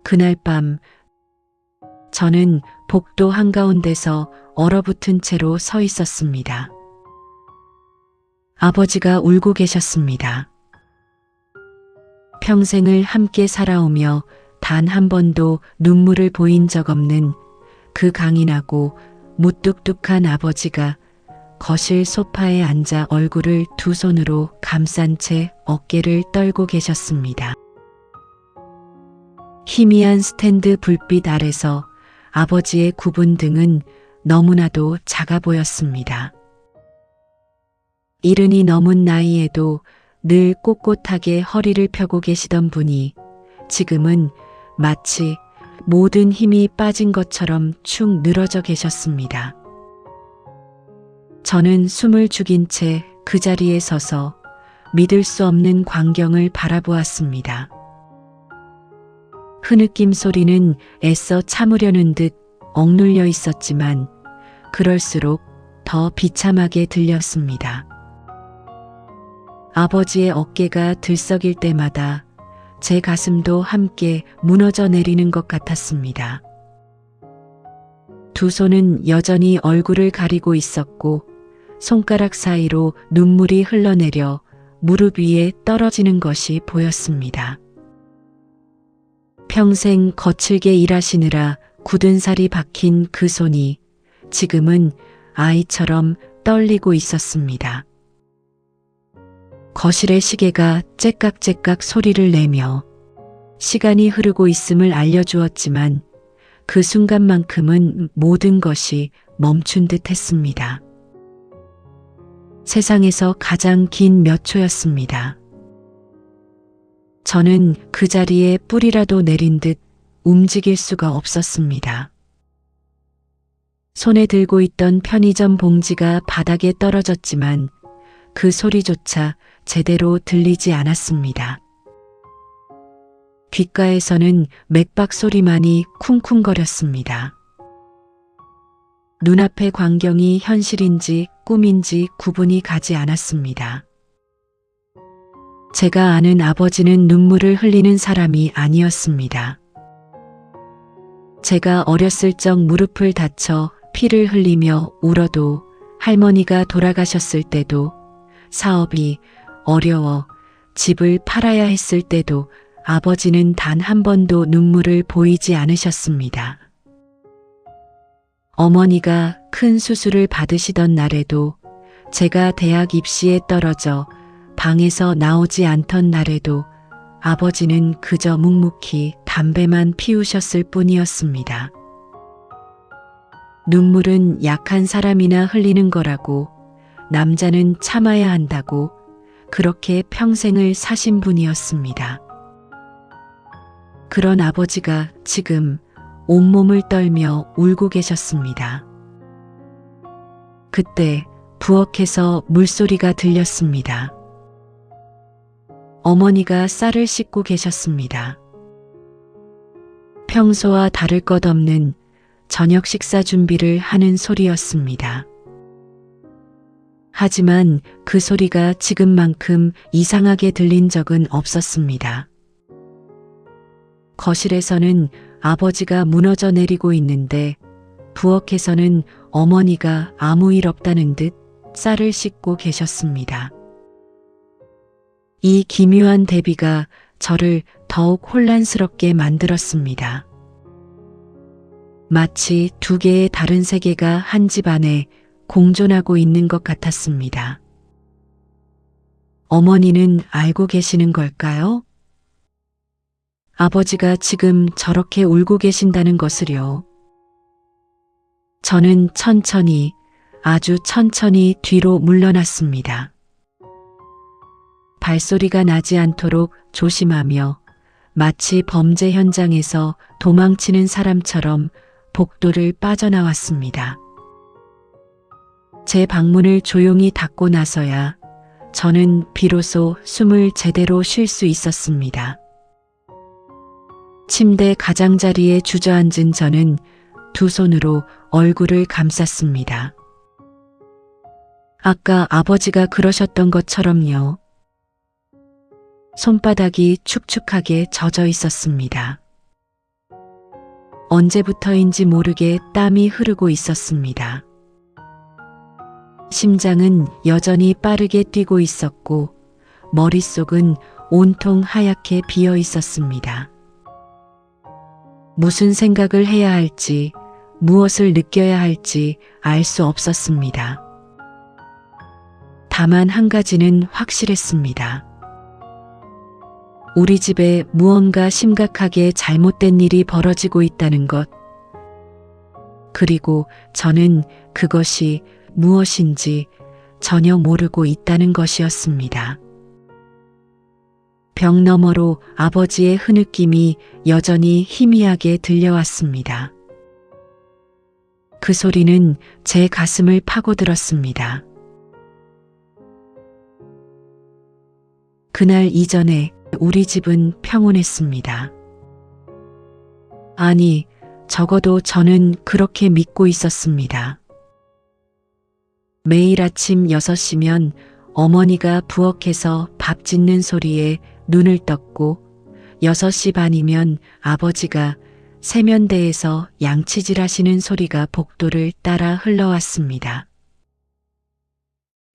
그날 밤 저는 복도 한가운데서 얼어붙은 채로 서 있었습니다. 아버지가 울고 계셨습니다. 평생을 함께 살아오며 단 한 번도 눈물을 보인 적 없는 그 강인하고 무뚝뚝한 아버지가 거실 소파에 앉아 얼굴을 두 손으로 감싼 채 어깨를 떨고 계셨습니다. 희미한 스탠드 불빛 아래서 아버지의 굽은 등은 너무나도 작아 보였습니다. 이른이 넘은 나이에도 늘 꼿꼿하게 허리를 펴고 계시던 분이 지금은 마치 모든 힘이 빠진 것처럼 축 늘어져 계셨습니다. 저는 숨을 죽인 채 그 자리에 서서 믿을 수 없는 광경을 바라보았습니다. 흐느낌 소리는 애써 참으려는 듯 억눌려 있었지만 그럴수록 더 비참하게 들렸습니다. 아버지의 어깨가 들썩일 때마다 제 가슴도 함께 무너져 내리는 것 같았습니다. 두 손은 여전히 얼굴을 가리고 있었고 손가락 사이로 눈물이 흘러내려 무릎 위에 떨어지는 것이 보였습니다. 평생 거칠게 일하시느라 굳은 살이 박힌 그 손이 지금은 아이처럼 떨리고 있었습니다. 거실의 시계가 째깍째깍 소리를 내며 시간이 흐르고 있음을 알려주었지만 그 순간만큼은 모든 것이 멈춘 듯 했습니다. 세상에서 가장 긴 몇 초였습니다. 저는 그 자리에 뿔이라도 내린 듯 움직일 수가 없었습니다. 손에 들고 있던 편의점 봉지가 바닥에 떨어졌지만 그 소리조차 제대로 들리지 않았습니다. 귓가에서는 맥박 소리만이 쿵쿵거렸습니다. 눈앞의 광경이 현실인지 꿈인지 구분이 가지 않았습니다. 제가 아는 아버지는 눈물을 흘리는 사람이 아니었습니다. 제가 어렸을 적 무릎을 다쳐 피를 흘리며 울어도 할머니가 돌아가셨을 때도 사업이 어려워 집을 팔아야 했을 때도 아버지는 단 한 번도 눈물을 보이지 않으셨습니다. 어머니가 큰 수술을 받으시던 날에도 제가 대학 입시에 떨어져 방에서 나오지 않던 날에도 아버지는 그저 묵묵히 담배만 피우셨을 뿐이었습니다. 눈물은 약한 사람이나 흘리는 거라고, 남자는 참아야 한다고 그렇게 평생을 사신 분이었습니다. 그런 아버지가 지금 온몸을 떨며 울고 계셨습니다. 그때 부엌에서 물소리가 들렸습니다. 어머니가 쌀을 씻고 계셨습니다. 평소와 다를 것 없는 저녁 식사 준비를 하는 소리였습니다. 하지만 그 소리가 지금만큼 이상하게 들린 적은 없었습니다. 거실에서는 아버지가 무너져 내리고 있는데 부엌에서는 어머니가 아무 일 없다는 듯 쌀을 씻고 계셨습니다. 이 기묘한 대비가 저를 더욱 혼란스럽게 만들었습니다. 마치 두 개의 다른 세계가 한 집 안에 공존하고 있는 것 같았습니다. 어머니는 알고 계시는 걸까요? 아버지가 지금 저렇게 울고 계신다는 것을요. 저는 천천히, 아주 천천히 뒤로 물러났습니다. 발소리가 나지 않도록 조심하며 마치 범죄 현장에서 도망치는 사람처럼 복도를 빠져나왔습니다. 제 방문을 조용히 닫고 나서야 저는 비로소 숨을 제대로 쉴 수 있었습니다. 침대 가장자리에 주저앉은 저는 두 손으로 얼굴을 감쌌습니다. 아까 아버지가 그러셨던 것처럼요. 손바닥이 축축하게 젖어 있었습니다. 언제부터인지 모르게 땀이 흐르고 있었습니다. 심장은 여전히 빠르게 뛰고 있었고 머릿속은 온통 하얗게 비어 있었습니다. 무슨 생각을 해야 할지, 무엇을 느껴야 할지 알 수 없었습니다. 다만 한 가지는 확실했습니다. 우리 집에 무언가 심각하게 잘못된 일이 벌어지고 있다는 것. 그리고 저는 그것이 무엇인지 전혀 모르고 있다는 것이었습니다. 벽 너머로 아버지의 흐느낌이 여전히 희미하게 들려왔습니다. 그 소리는 제 가슴을 파고들었습니다. 그날 이전에 우리 집은 평온했습니다. 아니, 적어도 저는 그렇게 믿고 있었습니다. 매일 아침 6시면 어머니가 부엌에서 밥 짓는 소리에 눈을 떴고 6시 반이면 아버지가 세면대에서 양치질 하시는 소리가 복도를 따라 흘러왔습니다.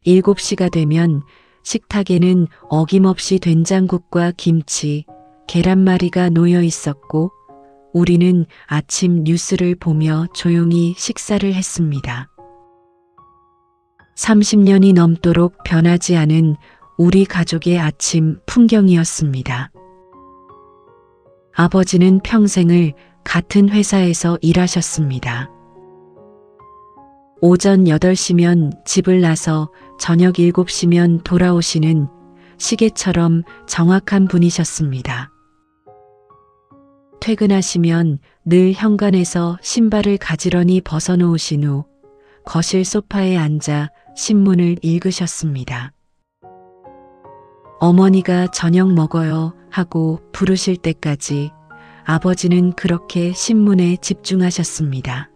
7시가 되면 식탁에는 어김없이 된장국과 김치, 계란말이가 놓여 있었고 우리는 아침 뉴스를 보며 조용히 식사를 했습니다. 30년이 넘도록 변하지 않은 우리 가족의 아침 풍경이었습니다. 아버지는 평생을 같은 회사에서 일하셨습니다. 오전 8시면 집을 나서 저녁 7시면 돌아오시는 시계처럼 정확한 분이셨습니다. 퇴근하시면 늘 현관에서 신발을 가지런히 벗어놓으신 후 거실 소파에 앉아 신문을 읽으셨습니다. 어머니가 저녁 먹어요 하고 부르실 때까지 아버지는 그렇게 신문에 집중하셨습니다.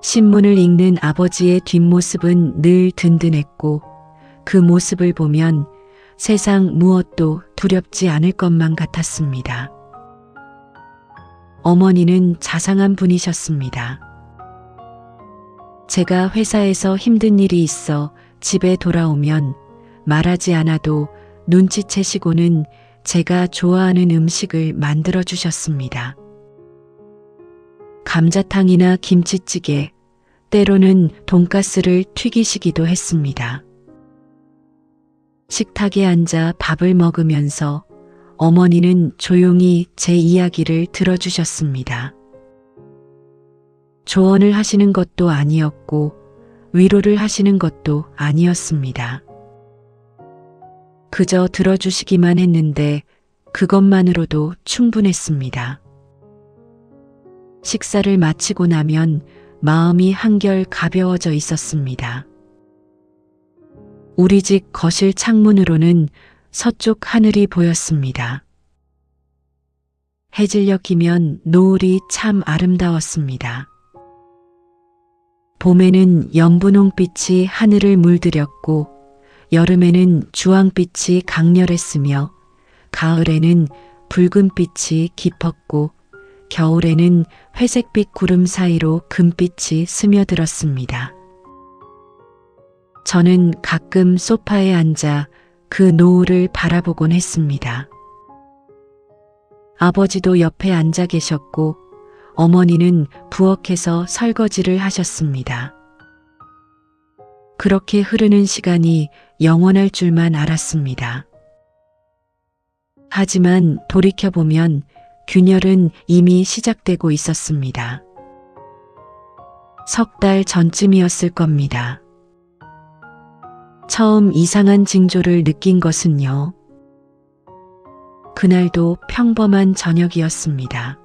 신문을 읽는 아버지의 뒷모습은 늘 든든했고 그 모습을 보면 세상 무엇도 두렵지 않을 것만 같았습니다. 어머니는 자상한 분이셨습니다. 제가 회사에서 힘든 일이 있어 집에 돌아오면 말하지 않아도 눈치채시고는 제가 좋아하는 음식을 만들어 주셨습니다. 감자탕이나 김치찌개, 때로는 돈가스를 튀기시기도 했습니다. 식탁에 앉아 밥을 먹으면서 어머니는 조용히 제 이야기를 들어주셨습니다. 조언을 하시는 것도 아니었고 위로를 하시는 것도 아니었습니다. 그저 들어주시기만 했는데 그것만으로도 충분했습니다. 식사를 마치고 나면 마음이 한결 가벼워져 있었습니다. 우리 집 거실 창문으로는 서쪽 하늘이 보였습니다. 해질녘 이면 노을이 참 아름다웠습니다. 봄에는 연분홍빛이 하늘을 물들였고 여름에는 주황빛이 강렬했으며 가을에는 붉은빛이 깊었고 겨울에는 회색빛 구름 사이로 금빛이 스며들었습니다. 저는 가끔 소파에 앉아 그 노을을 바라보곤 했습니다. 아버지도 옆에 앉아 계셨고 어머니는 부엌에서 설거지를 하셨습니다. 그렇게 흐르는 시간이 영원할 줄만 알았습니다. 하지만 돌이켜보면 균열은 이미 시작되고 있었습니다. 석 달 전쯤이었을 겁니다. 처음 이상한 징조를 느낀 것은요. 그날도 평범한 저녁이었습니다.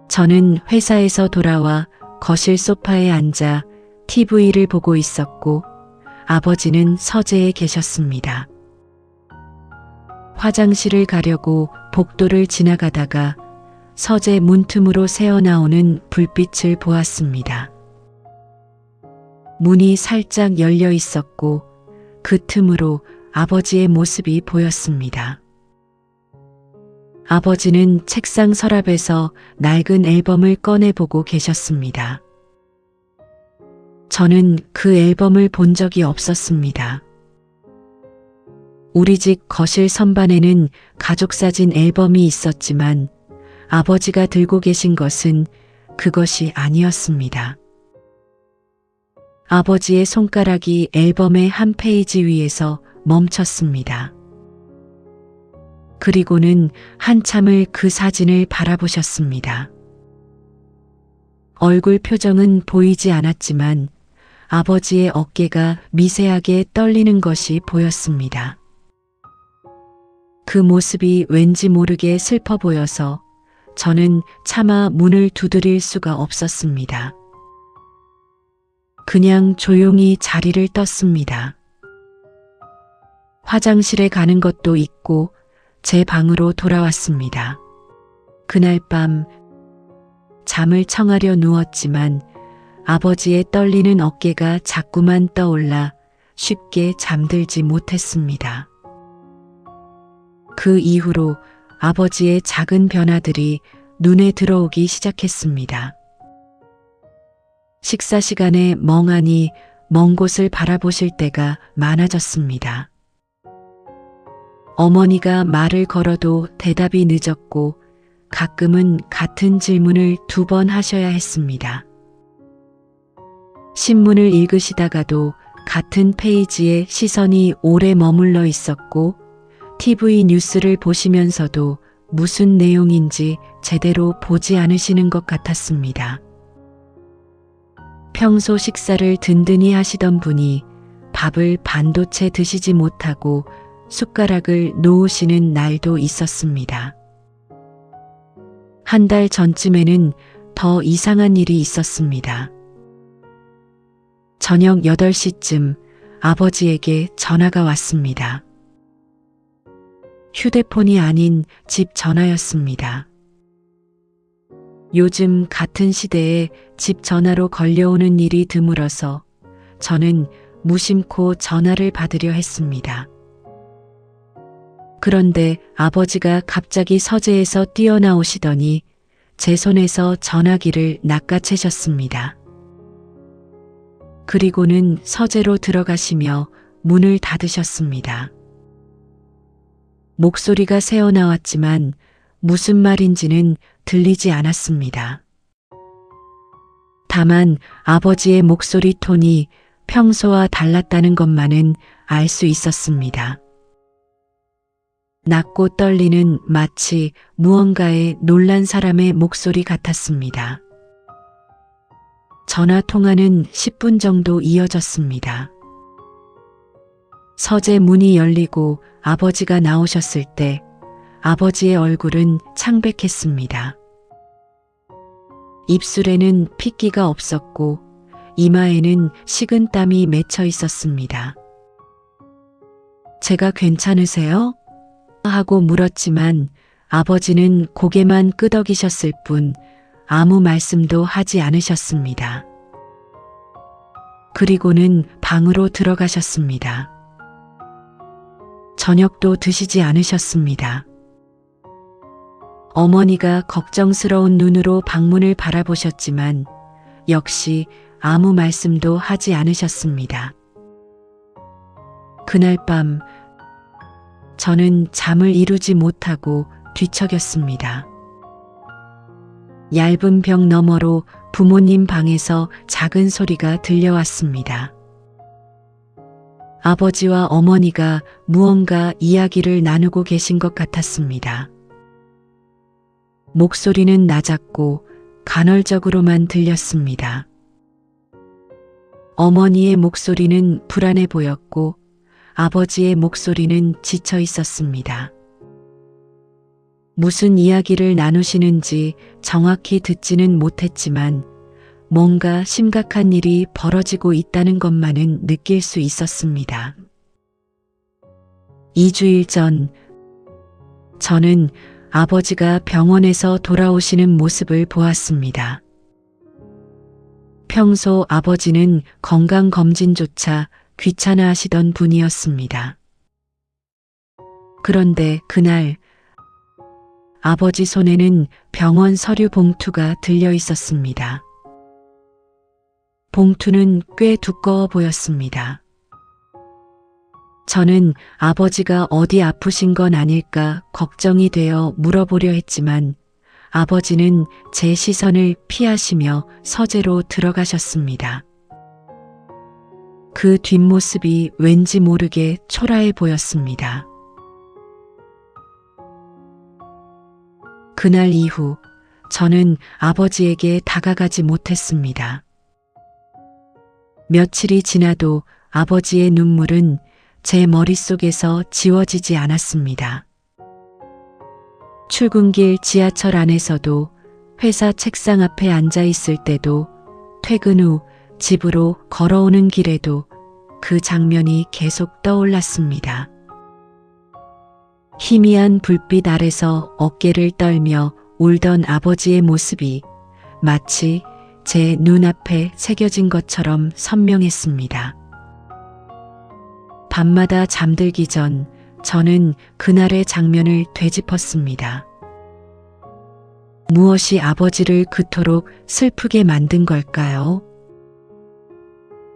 저는 회사에서 돌아와 거실 소파에 앉아 TV를 보고 있었고 아버지는 서재에 계셨습니다. 화장실을 가려고 복도를 지나가다가 서재 문틈으로 새어나오는 불빛을 보았습니다. 문이 살짝 열려 있었고 그 틈으로 아버지의 모습이 보였습니다. 아버지는 책상 서랍에서 낡은 앨범을 꺼내보고 계셨습니다. 저는 그 앨범을 본 적이 없었습니다. 우리 집 거실 선반에는 가족사진 앨범이 있었지만 아버지가 들고 계신 것은 그것이 아니었습니다. 아버지의 손가락이 앨범의 한 페이지 위에서 멈췄습니다. 그리고는 한참을 그 사진을 바라보셨습니다. 얼굴 표정은 보이지 않았지만 아버지의 어깨가 미세하게 떨리는 것이 보였습니다. 그 모습이 왠지 모르게 슬퍼 보여서 저는 차마 문을 두드릴 수가 없었습니다. 그냥 조용히 자리를 떴습니다. 화장실에 가는 것도 잊고 제 방으로 돌아왔습니다. 그날 밤 잠을 청하려 누웠지만 아버지의 떨리는 어깨가 자꾸만 떠올라 쉽게 잠들지 못했습니다. 그 이후로 아버지의 작은 변화들이 눈에 들어오기 시작했습니다. 식사 시간에 멍하니 먼 곳을 바라보실 때가 많아졌습니다. 어머니가 말을 걸어도 대답이 늦었고 가끔은 같은 질문을 2번 하셔야 했습니다. 신문을 읽으시다가도 같은 페이지에 시선이 오래 머물러 있었고 TV 뉴스를 보시면서도 무슨 내용인지 제대로 보지 않으시는 것 같았습니다. 평소 식사를 든든히 하시던 분이 밥을 반도체 드시지 못하고 숟가락을 놓으시는 날도 있었습니다. 한 달 전쯤에는 더 이상한 일이 있었습니다. 저녁 8시쯤 아버지에게 전화가 왔습니다. 휴대폰이 아닌 집 전화였습니다. 요즘 같은 시대에 집 전화로 걸려오는 일이 드물어서 저는 무심코 전화를 받으려 했습니다. 그런데 아버지가 갑자기 서재에서 뛰어나오시더니 제 손에서 전화기를 낚아채셨습니다. 그리고는 서재로 들어가시며 문을 닫으셨습니다. 목소리가 새어나왔지만 무슨 말인지는 들리지 않았습니다. 다만 아버지의 목소리 톤이 평소와 달랐다는 것만은 알 수 있었습니다. 낮고 떨리는 마치 무언가에 놀란 사람의 목소리 같았습니다. 전화 통화는 10분 정도 이어졌습니다. 서재 문이 열리고 아버지가 나오셨을 때 아버지의 얼굴은 창백했습니다. 입술에는 핏기가 없었고 이마에는 식은 땀이 맺혀 있었습니다. 제가 괜찮으세요? 하고 물었지만 아버지는 고개만 끄덕이셨을 뿐 아무 말씀도 하지 않으셨습니다. 그리고는 방으로 들어가셨습니다. 저녁도 드시지 않으셨습니다. 어머니가 걱정스러운 눈으로 방문을 바라보셨지만 역시 아무 말씀도 하지 않으셨습니다. 그날 밤 저는 잠을 이루지 못하고 뒤척였습니다. 얇은 벽 너머로 부모님 방에서 작은 소리가 들려왔습니다. 아버지와 어머니가 무언가 이야기를 나누고 계신 것 같았습니다. 목소리는 낮았고 간헐적으로만 들렸습니다. 어머니의 목소리는 불안해 보였고 아버지의 목소리는 지쳐 있었습니다. 무슨 이야기를 나누시는지 정확히 듣지는 못했지만 뭔가 심각한 일이 벌어지고 있다는 것만은 느낄 수 있었습니다. 2주일 전 저는 아버지가 병원에서 돌아오시는 모습을 보았습니다. 평소 아버지는 건강검진조차 귀찮아 하시던 분이었습니다. 그런데 그날 아버지 손에는 병원 서류 봉투가 들려 있었습니다. 봉투는 꽤 두꺼워 보였습니다. 저는 아버지가 어디 아프신 건 아닐까 걱정이 되어 물어보려 했지만 아버지는 제 시선을 피하시며 서재로 들어가셨습니다. 그 뒷모습이 왠지 모르게 초라해 보였습니다. 그날 이후 저는 아버지에게 다가가지 못했습니다. 며칠이 지나도 아버지의 눈물은 제 머릿속에서 지워지지 않았습니다. 출근길 지하철 안에서도, 회사 책상 앞에 앉아 있을 때도, 퇴근 후 집으로 걸어오는 길에도 그 장면이 계속 떠올랐습니다. 희미한 불빛 아래서 어깨를 떨며 울던 아버지의 모습이 마치 제 눈앞에 새겨진 것처럼 선명했습니다. 밤마다 잠들기 전 저는 그날의 장면을 되짚었습니다. 무엇이 아버지를 그토록 슬프게 만든 걸까요?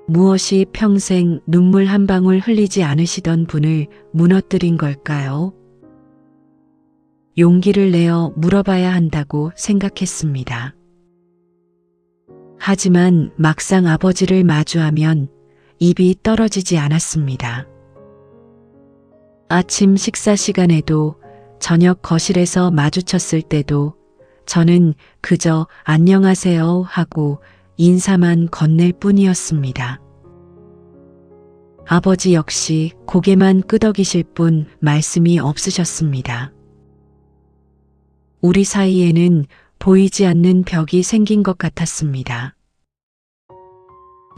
무엇이 평생 눈물 한 방울 흘리지 않으시던 분을 무너뜨린 걸까요? 용기를 내어 물어봐야 한다고 생각했습니다. 하지만 막상 아버지를 마주하면 입이 떨어지지 않았습니다. 아침 식사 시간에도, 저녁 거실에서 마주쳤을 때도 저는 그저 안녕하세요 하고 인사만 건넬 뿐이었습니다. 아버지 역시 고개만 끄덕이실 뿐 말씀이 없으셨습니다. 우리 사이에는 보이지 않는 벽이 생긴 것 같았습니다.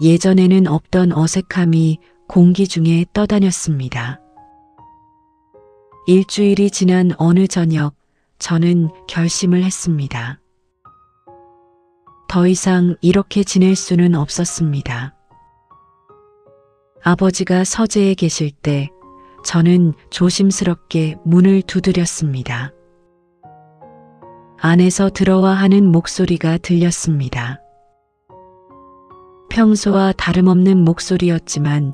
예전에는 없던 어색함이 공기 중에 떠다녔습니다. 일주일이 지난 어느 저녁, 저는 결심을 했습니다. 더 이상 이렇게 지낼 수는 없었습니다. 아버지가 서재에 계실 때 저는 조심스럽게 문을 두드렸습니다. 안에서 들어와 하는 목소리가 들렸습니다. 평소와 다름없는 목소리였지만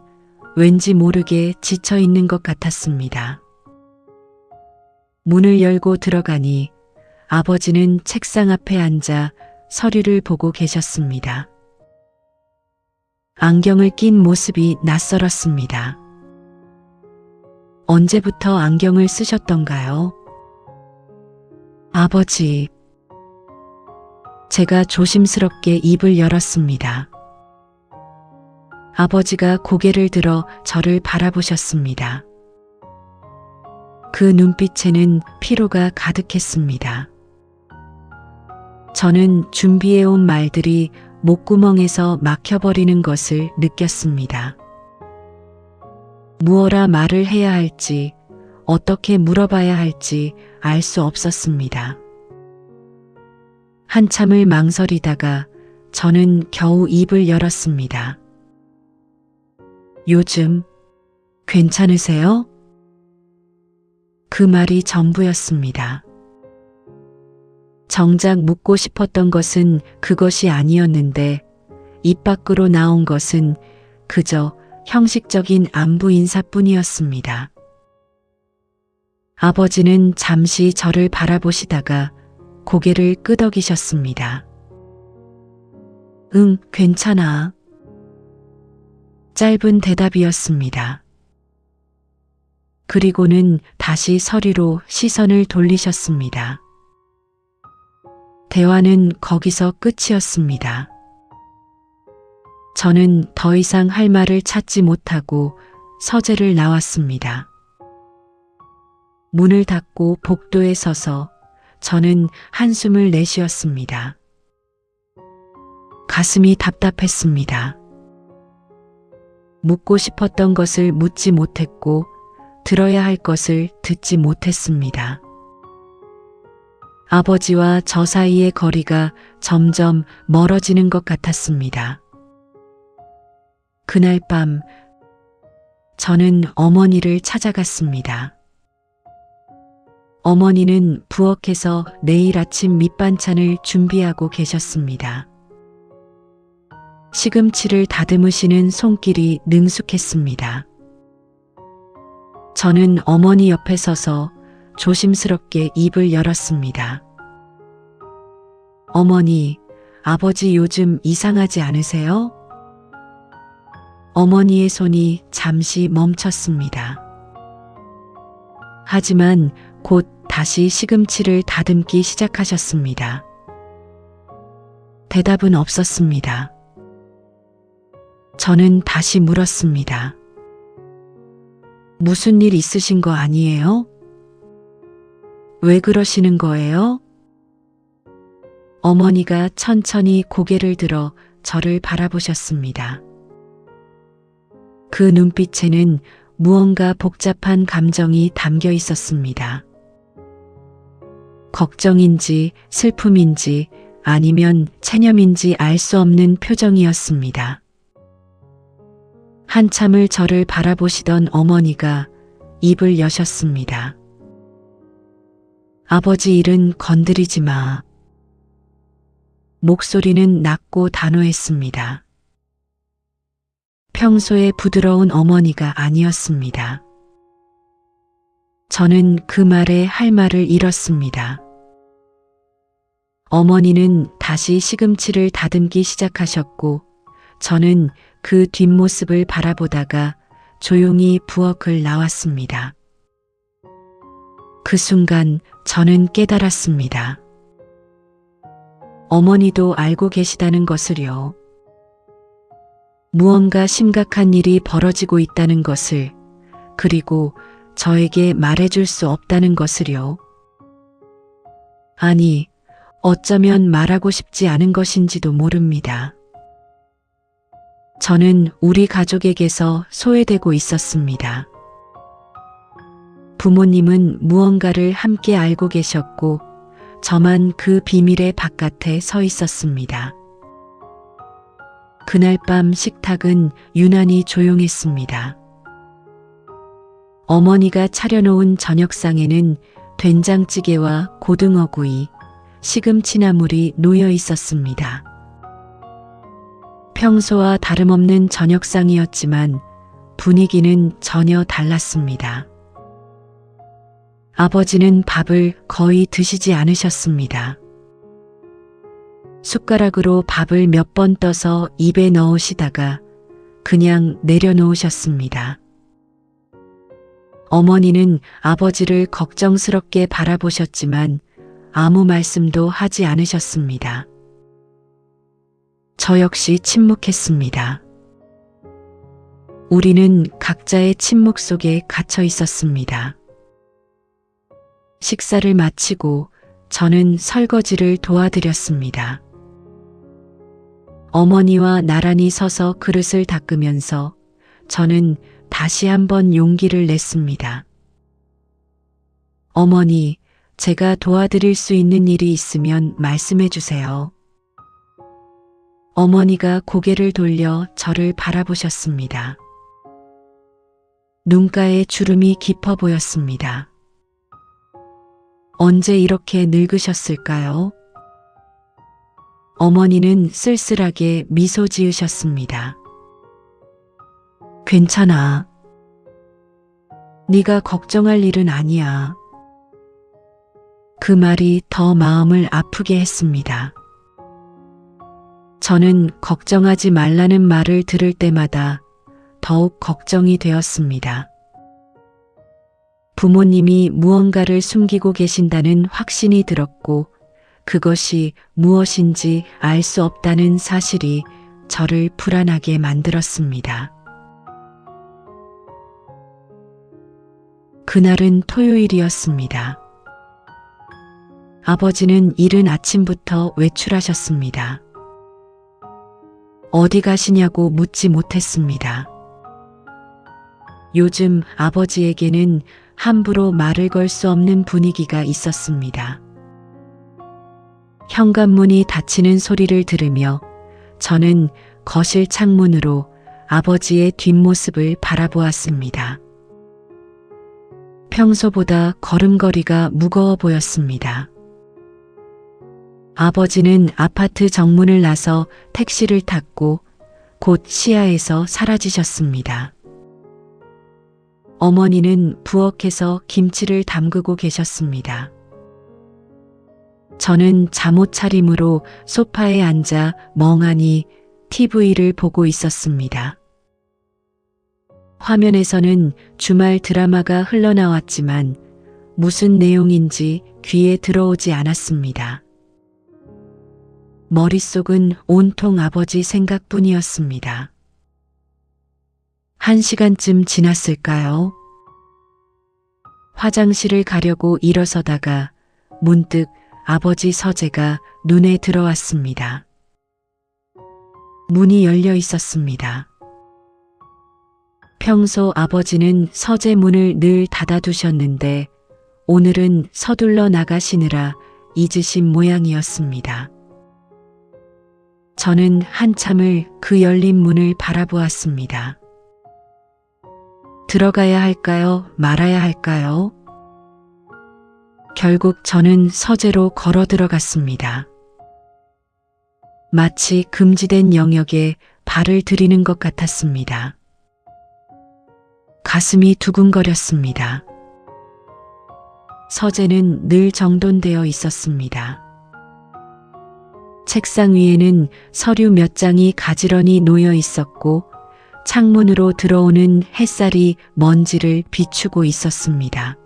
왠지 모르게 지쳐 있는 것 같았습니다. 문을 열고 들어가니 아버지는 책상 앞에 앉아 서류를 보고 계셨습니다. 안경을 낀 모습이 낯설었습니다. 언제부터 안경을 쓰셨던가요? 아버지. 제가 조심스럽게 입을 열었습니다. 아버지가 고개를 들어 저를 바라보셨습니다. 그 눈빛에는 피로가 가득했습니다. 저는 준비해온 말들이 목구멍에서 막혀버리는 것을 느꼈습니다. 무엇라 말을 해야 할지, 어떻게 물어봐야 할지 알 수 없었습니다. 한참을 망설이다가 저는 겨우 입을 열었습니다. 요즘 괜찮으세요? 그 말이 전부였습니다. 정작 묻고 싶었던 것은 그것이 아니었는데 입 밖으로 나온 것은 그저 형식적인 안부 인사뿐이었습니다. 아버지는 잠시 저를 바라보시다가 고개를 끄덕이셨습니다. 응, 괜찮아. 짧은 대답이었습니다. 그리고는 다시 서류로 시선을 돌리셨습니다. 대화는 거기서 끝이었습니다. 저는 더 이상 할 말을 찾지 못하고 서재를 나왔습니다. 문을 닫고 복도에 서서 저는 한숨을 내쉬었습니다. 가슴이 답답했습니다. 묻고 싶었던 것을 묻지 못했고 들어야 할 것을 듣지 못했습니다. 아버지와 저 사이의 거리가 점점 멀어지는 것 같았습니다. 그날 밤 저는 어머니를 찾아갔습니다. 어머니는 부엌에서 내일 아침 밑반찬을 준비하고 계셨습니다. 시금치를 다듬으시는 손길이 능숙했습니다. 저는 어머니 옆에 서서 조심스럽게 입을 열었습니다. 어머니, 아버지 요즘 이상하지 않으세요? 어머니의 손이 잠시 멈췄습니다. 하지만 곧 다시 시금치를 다듬기 시작하셨습니다. 대답은 없었습니다. 저는 다시 물었습니다. 무슨 일 있으신 거 아니에요? 왜 그러시는 거예요? 어머니가 천천히 고개를 들어 저를 바라보셨습니다. 그 눈빛에는 무언가 복잡한 감정이 담겨 있었습니다. 걱정인지 슬픔인지 아니면 체념인지 알 수 없는 표정이었습니다. 한참을 저를 바라보시던 어머니가 입을 여셨습니다. 아버지 일은 건드리지 마. 목소리는 낮고 단호했습니다. 평소에 부드러운 어머니가 아니었습니다. 저는 그 말에 할 말을 잃었습니다. 어머니는 다시 시금치를 다듬기 시작하셨고 저는 그 뒷모습을 바라보다가 조용히 부엌을 나왔습니다. 그 순간 저는 깨달았습니다. 어머니도 알고 계시다는 것을요. 무언가 심각한 일이 벌어지고 있다는 것을, 그리고 저에게 말해줄 수 없다는 것을요. 아니, 어쩌면 말하고 싶지 않은 것인지도 모릅니다. 저는 우리 가족에게서 소외되고 있었습니다. 부모님은 무언가를 함께 알고 계셨고, 저만 그 비밀의 바깥에 서 있었습니다. 그날 밤 식탁은 유난히 조용했습니다. 어머니가 차려놓은 저녁상에는 된장찌개와 고등어구이, 시금치나물이 놓여 있었습니다. 평소와 다름없는 저녁상이었지만 분위기는 전혀 달랐습니다. 아버지는 밥을 거의 드시지 않으셨습니다. 숟가락으로 밥을 몇 번 떠서 입에 넣으시다가 그냥 내려놓으셨습니다. 어머니는 아버지를 걱정스럽게 바라보셨지만 아무 말씀도 하지 않으셨습니다. 저 역시 침묵했습니다. 우리는 각자의 침묵 속에 갇혀 있었습니다. 식사를 마치고 저는 설거지를 도와드렸습니다. 어머니와 나란히 서서 그릇을 닦으면서 저는 다시 한번 용기를 냈습니다. 어머니, 제가 도와드릴 수 있는 일이 있으면 말씀해 주세요. 어머니가 고개를 돌려 저를 바라보셨습니다. 눈가에 주름이 깊어 보였습니다. 언제 이렇게 늙으셨을까요? 어머니는 쓸쓸하게 미소 지으셨습니다. 괜찮아. 네가 걱정할 일은 아니야. 그 말이 더 마음을 아프게 했습니다. 저는 걱정하지 말라는 말을 들을 때마다 더욱 걱정이 되었습니다. 부모님이 무언가를 숨기고 계신다는 확신이 들었고 그것이 무엇인지 알 수 없다는 사실이 저를 불안하게 만들었습니다. 그날은 토요일이었습니다. 아버지는 이른 아침부터 외출하셨습니다. 어디 가시냐고 묻지 못했습니다. 요즘 아버지에게는 함부로 말을 걸 수 없는 분위기가 있었습니다. 현관문이 닫히는 소리를 들으며 저는 거실 창문으로 아버지의 뒷모습을 바라보았습니다. 평소보다 걸음걸이가 무거워 보였습니다. 아버지는 아파트 정문을 나서 택시를 탔고 곧 시야에서 사라지셨습니다. 어머니는 부엌에서 김치를 담그고 계셨습니다. 저는 잠옷 차림으로 소파에 앉아 멍하니 TV를 보고 있었습니다. 화면에서는 주말 드라마가 흘러나왔지만 무슨 내용인지 귀에 들어오지 않았습니다. 머릿속은 온통 아버지 생각뿐이었습니다. 1시간쯤 지났을까요? 화장실을 가려고 일어서다가 문득 아버지 서재가 눈에 들어왔습니다. 문이 열려 있었습니다. 평소 아버지는 서재 문을 늘 닫아두셨는데 오늘은 서둘러 나가시느라 잊으신 모양이었습니다. 저는 한참을 그 열린 문을 바라보았습니다. 들어가야 할까요? 말아야 할까요? 결국 저는 서재로 걸어 들어갔습니다. 마치 금지된 영역에 발을 들이는 것 같았습니다. 가슴이 두근거렸습니다. 서재는 늘 정돈되어 있었습니다. 책상 위에는 서류 몇 장이 가지런히 놓여 있었고 창문으로 들어오는 햇살이 먼지를 비추고 있었습니다.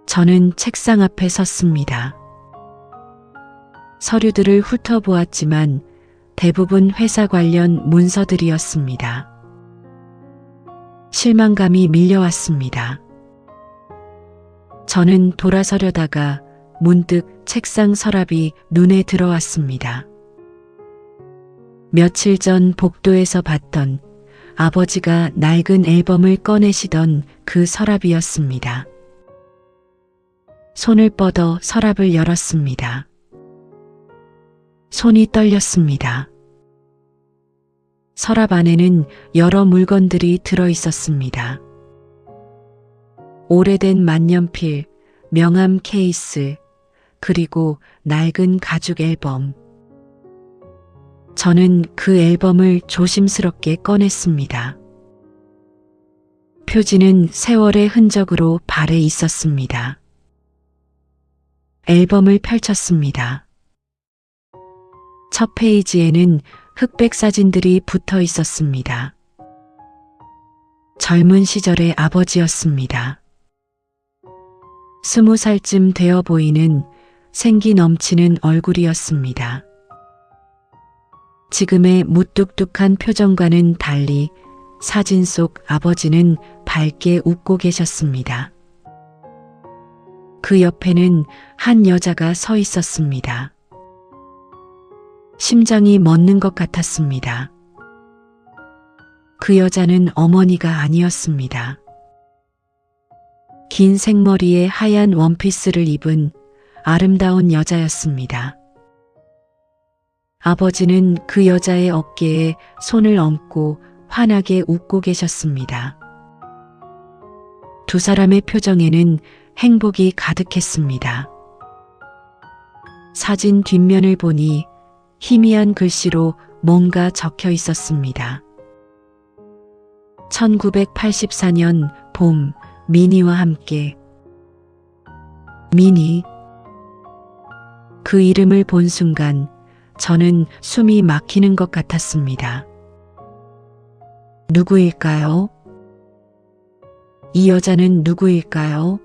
저는 책상 앞에 섰습니다. 서류들을 훑어보았지만 대부분 회사 관련 문서들이었습니다. 실망감이 밀려왔습니다. 저는 돌아서려다가 문득 책상 서랍이 눈에 들어왔습니다. 며칠 전 복도에서 봤던 아버지가 낡은 앨범을 꺼내시던 그 서랍이었습니다. 손을 뻗어 서랍을 열었습니다. 손이 떨렸습니다. 서랍 안에는 여러 물건들이 들어 있었습니다. 오래된 만년필, 명함 케이스, 그리고 낡은 가죽 앨범. 저는 그 앨범을 조심스럽게 꺼냈습니다. 표지는 세월의 흔적으로 발에 있었습니다. 앨범을 펼쳤습니다. 첫 페이지에는 흑백 사진들이 붙어 있었습니다. 젊은 시절의 아버지였습니다. 20살쯤 되어 보이는 생기 넘치는 얼굴이었습니다. 지금의 무뚝뚝한 표정과는 달리 사진 속 아버지는 밝게 웃고 계셨습니다. 그 옆에는 한 여자가 서 있었습니다. 심장이 멎는 것 같았습니다. 그 여자는 어머니가 아니었습니다. 긴 생머리에 하얀 원피스를 입은 아름다운 여자였습니다. 아버지는 그 여자의 어깨에 손을 얹고 환하게 웃고 계셨습니다. 두 사람의 표정에는 행복이 가득했습니다. 사진 뒷면을 보니 희미한 글씨로 뭔가 적혀 있었습니다. 1984년 봄, 미니와 함께. 미니. 그 이름을 본 순간 저는 숨이 막히는 것 같았습니다. 누구일까요? 이 여자는 누구일까요?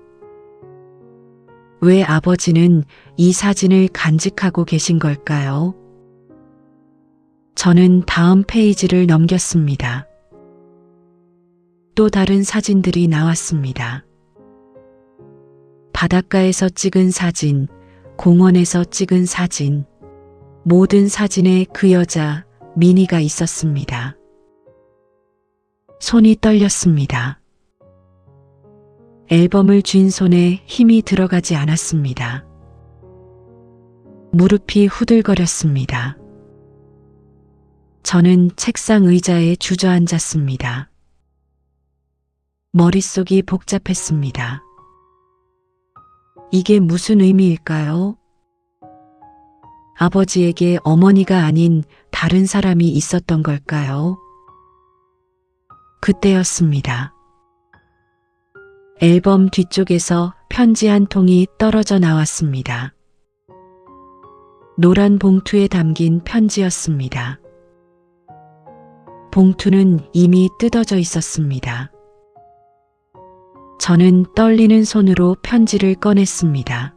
왜 아버지는 이 사진을 간직하고 계신 걸까요? 저는 다음 페이지를 넘겼습니다. 또 다른 사진들이 나왔습니다. 바닷가에서 찍은 사진, 공원에서 찍은 사진, 모든 사진에 그 여자, 미니가 있었습니다. 손이 떨렸습니다. 앨범을 쥔 손에 힘이 들어가지 않았습니다. 무릎이 후들거렸습니다. 저는 책상 의자에 주저앉았습니다. 머릿속이 복잡했습니다. 이게 무슨 의미일까요? 아버지에게 어머니가 아닌 다른 사람이 있었던 걸까요? 그때였습니다. 앨범 뒤쪽에서 편지 한 통이 떨어져 나왔습니다. 노란 봉투에 담긴 편지였습니다. 봉투는 이미 뜯어져 있었습니다. 저는 떨리는 손으로 편지를 꺼냈습니다.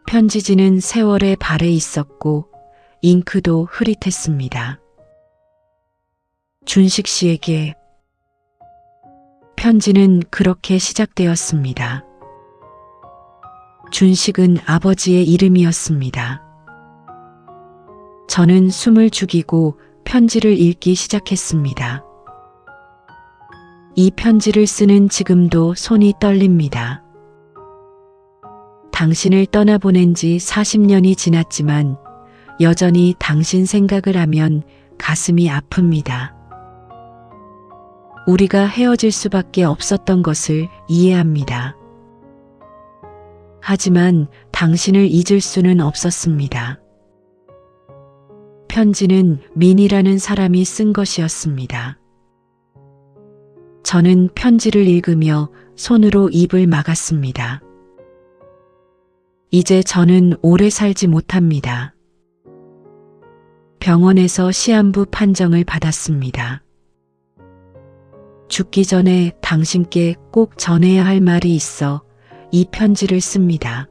편지지는 세월의 발에 있었고 잉크도 흐릿했습니다. 준식 씨에게. 편지는 그렇게 시작되었습니다. 준식은 아버지의 이름이었습니다. 저는 숨을 죽이고 편지를 읽기 시작했습니다. 이 편지를 쓰는 지금도 손이 떨립니다. 당신을 떠나보낸 지 40년이 지났지만 여전히 당신 생각을 하면 가슴이 아픕니다. 우리가 헤어질 수밖에 없었던 것을 이해합니다. 하지만 당신을 잊을 수는 없었습니다. 편지는 민이라는 사람이 쓴 것이었습니다. 저는 편지를 읽으며 손으로 입을 막았습니다. 이제 저는 오래 살지 못합니다. 병원에서 시한부 판정을 받았습니다. 죽기 전에 당신께 꼭 전해야 할 말이 있어 이 편지를 씁니다.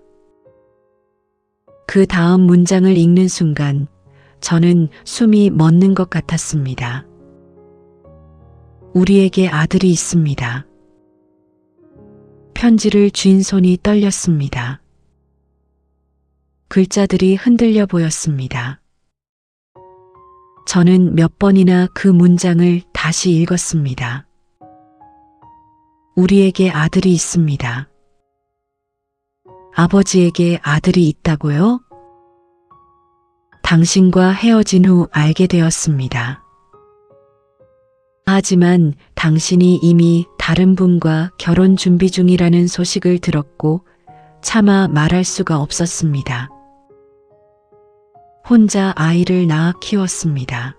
그 다음 문장을 읽는 순간 저는 숨이 멎는 것 같았습니다. 우리에게 아들이 있습니다. 편지를 쥔 손이 떨렸습니다. 글자들이 흔들려 보였습니다. 저는 몇 번이나 그 문장을 다시 읽었습니다. 우리에게 아들이 있습니다. 아버지에게 아들이 있다고요? 당신과 헤어진 후 알게 되었습니다. 하지만 당신이 이미 다른 분과 결혼 준비 중이라는 소식을 들었고 차마 말할 수가 없었습니다. 혼자 아이를 낳아 키웠습니다.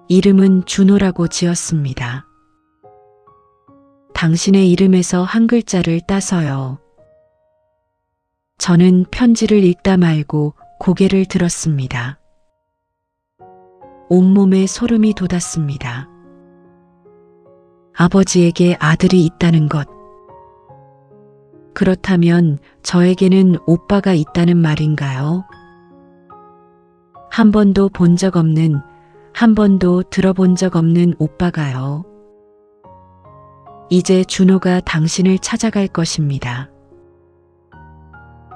이름은 준호라고 지었습니다. 당신의 이름에서 한 글자를 따서요. 저는 편지를 읽다 말고 고개를 들었습니다. 온몸에 소름이 돋았습니다. 아버지에게 아들이 있다는 것. 그렇다면 저에게는 오빠가 있다는 말인가요? 한 번도 본 적 없는, 한 번도 들어본 적 없는 오빠가요. 이제 준호가 당신을 찾아갈 것입니다.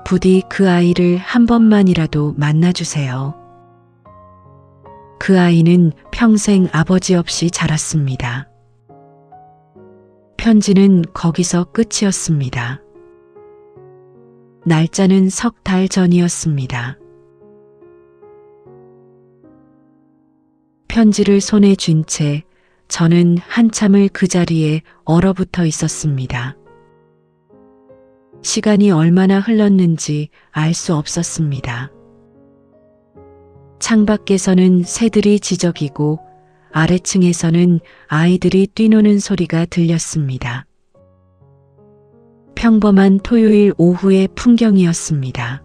부디 그 아이를 한 번만이라도 만나주세요. 그 아이는 평생 아버지 없이 자랐습니다. 편지는 거기서 끝이었습니다. 날짜는 석 달 전이었습니다. 편지를 손에 쥔 채 저는 한참을 그 자리에 얼어붙어 있었습니다. 시간이 얼마나 흘렀는지 알 수 없었습니다. 창밖에서는 새들이 지저귀고 아래층에서는 아이들이 뛰노는 소리가 들렸습니다. 평범한 토요일 오후의 풍경이었습니다.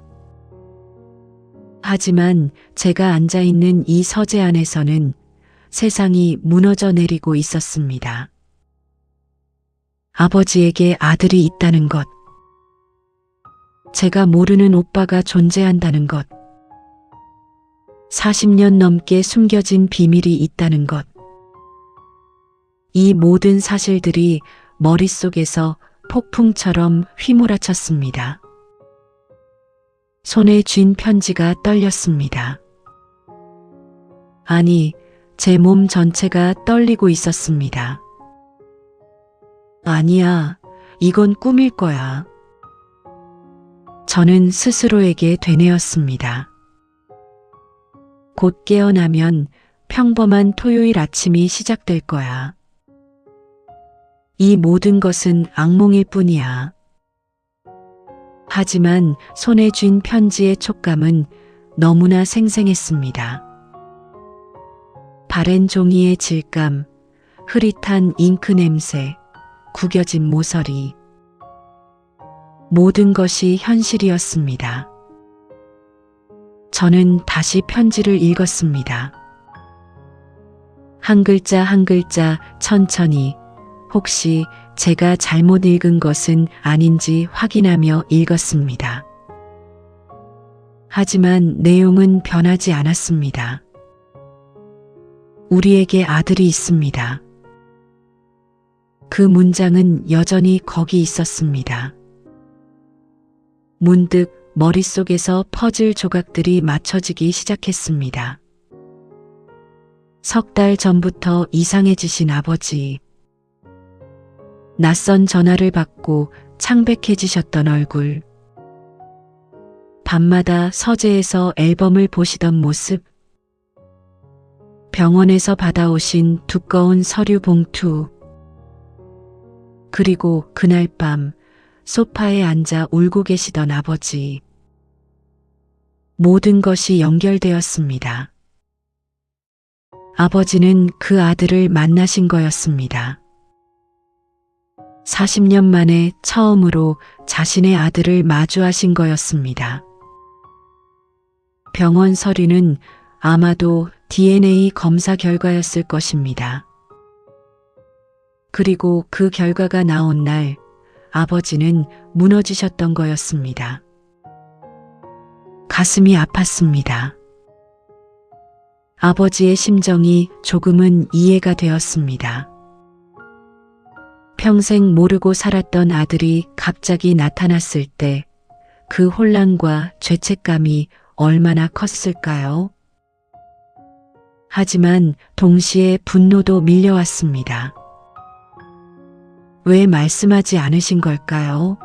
하지만 제가 앉아있는 이 서재 안에서는 세상이 무너져 내리고 있었습니다. 아버지에게 아들이 있다는 것. 제가 모르는 오빠가 존재한다는 것. 40년 넘게 숨겨진 비밀이 있다는 것. 이 모든 사실들이 머릿속에서 폭풍처럼 휘몰아쳤습니다. 손에 쥔 편지가 떨렸습니다. 아니, 제 몸 전체가 떨리고 있었습니다. 아니야, 이건 꿈일 거야. 저는 스스로에게 되뇌었습니다. 곧 깨어나면 평범한 토요일 아침이 시작될 거야. 이 모든 것은 악몽일 뿐이야. 하지만 손에 쥔 편지의 촉감은 너무나 생생했습니다. 바랜 종이의 질감, 흐릿한 잉크 냄새, 구겨진 모서리. 모든 것이 현실이었습니다. 저는 다시 편지를 읽었습니다. 한 글자 한 글자 천천히, 혹시 제가 잘못 읽은 것은 아닌지 확인하며 읽었습니다. 하지만 내용은 변하지 않았습니다. 우리에게 아들이 있습니다. 그 문장은 여전히 거기 있었습니다. 문득 머릿속에서 퍼즐 조각들이 맞춰지기 시작했습니다. 석 달 전부터 이상해지신 아버지. 낯선 전화를 받고 창백해지셨던 얼굴. 밤마다 서재에서 앨범을 보시던 모습. 병원에서 받아오신 두꺼운 서류 봉투. 그리고 그날 밤 소파에 앉아 울고 계시던 아버지. 모든 것이 연결되었습니다. 아버지는 그 아들을 만나신 거였습니다. 40년 만에 처음으로 자신의 아들을 마주하신 거였습니다. 병원 서류는 아마도 DNA 검사 결과였을 것입니다. 그리고 그 결과가 나온 날 아버지는 무너지셨던 거였습니다. 가슴이 아팠습니다. 아버지의 심정이 조금은 이해가 되었습니다. 평생 모르고 살았던 아들이 갑자기 나타났을 때 그 혼란과 죄책감이 얼마나 컸을까요? 하지만 동시에 분노도 밀려왔습니다. 왜 말씀하지 않으신 걸까요?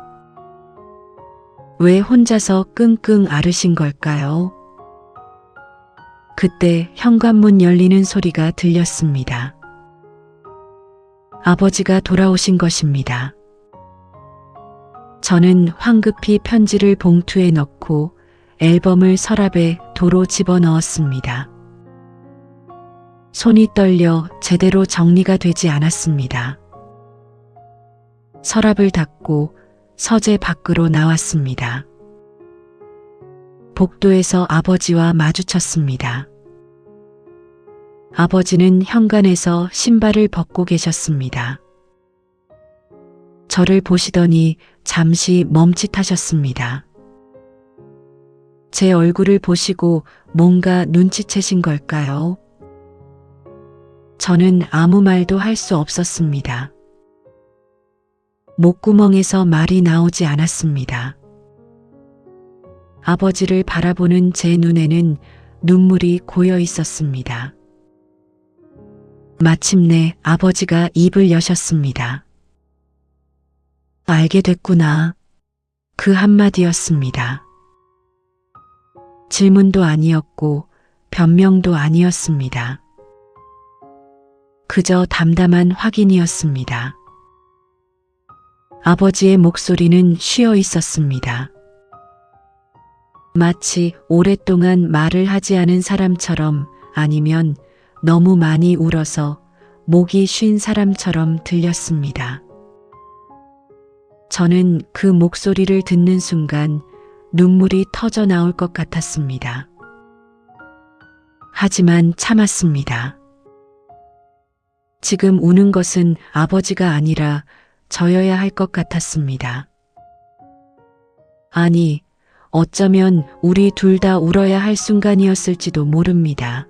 왜 혼자서 끙끙 앓으신 걸까요? 그때 현관문 열리는 소리가 들렸습니다. 아버지가 돌아오신 것입니다. 저는 황급히 편지를 봉투에 넣고 앨범을 서랍에 도로 집어넣었습니다. 손이 떨려 제대로 정리가 되지 않았습니다. 서랍을 닫고 서재 밖으로 나왔습니다. 복도에서 아버지와 마주쳤습니다. 아버지는 현관에서 신발을 벗고 계셨습니다. 저를 보시더니 잠시 멈칫하셨습니다. 제 얼굴을 보시고 뭔가 눈치채신 걸까요? 저는 아무 말도 할 수 없었습니다. 목구멍에서 말이 나오지 않았습니다. 아버지를 바라보는 제 눈에는 눈물이 고여 있었습니다. 마침내 아버지가 입을 여셨습니다. 알게 됐구나. 그 한마디였습니다. 질문도 아니었고 변명도 아니었습니다. 그저 담담한 확인이었습니다. 아버지의 목소리는 쉬어 있었습니다. 마치 오랫동안 말을 하지 않은 사람처럼, 아니면 너무 많이 울어서 목이 쉰 사람처럼 들렸습니다. 저는 그 목소리를 듣는 순간 눈물이 터져 나올 것 같았습니다. 하지만 참았습니다. 지금 우는 것은 아버지가 아니라 저여야 할 것 같았습니다. 아니, 어쩌면 우리 둘 다 울어야 할 순간이었을지도 모릅니다.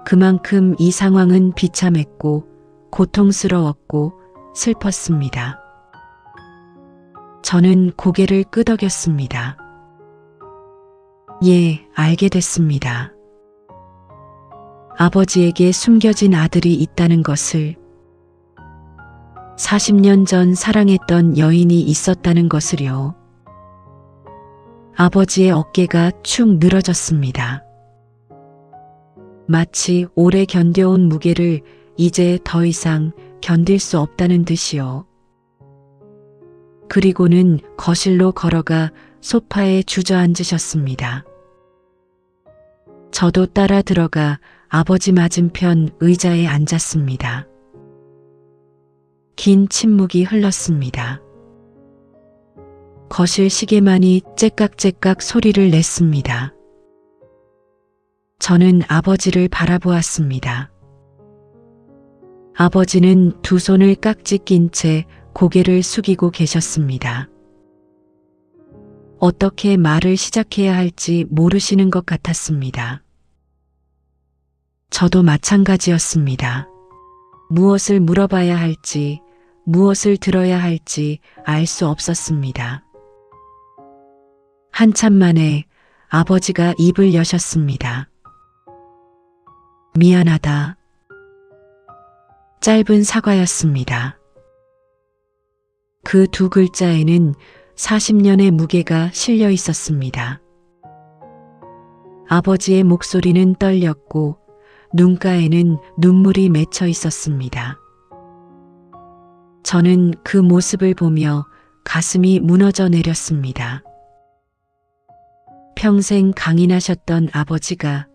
그만큼 이 상황은 비참했고 고통스러웠고 슬펐습니다. 저는 고개를 끄덕였습니다. 예, 알게 됐습니다. 아버지에게 숨겨진 아들이 있다는 것을, 40년 전 사랑했던 여인이 있었다는 것을요. 아버지의 어깨가 축 늘어졌습니다. 마치 오래 견뎌온 무게를 이제 더 이상 견딜 수 없다는 듯이요. 그리고는 거실로 걸어가 소파에 주저앉으셨습니다. 저도 따라 들어가 아버지 맞은편 의자에 앉았습니다. 긴 침묵이 흘렀습니다. 거실 시계만이 째깍째깍 소리를 냈습니다. 저는 아버지를 바라보았습니다. 아버지는 두 손을 깍지 낀 채 고개를 숙이고 계셨습니다. 어떻게 말을 시작해야 할지 모르시는 것 같았습니다. 저도 마찬가지였습니다. 무엇을 물어봐야 할지, 무엇을 들어야 할지 알 수 없었습니다. 한참 만에 아버지가 입을 여셨습니다. 미안하다. 짧은 사과였습니다. 그 두 글자에는 40년의 무게가 실려 있었습니다. 아버지의 목소리는 떨렸고 눈가에는 눈물이 맺혀 있었습니다. 저는 그 모습을 보며 가슴이 무너져 내렸습니다. 평생 강인하셨던 아버지가,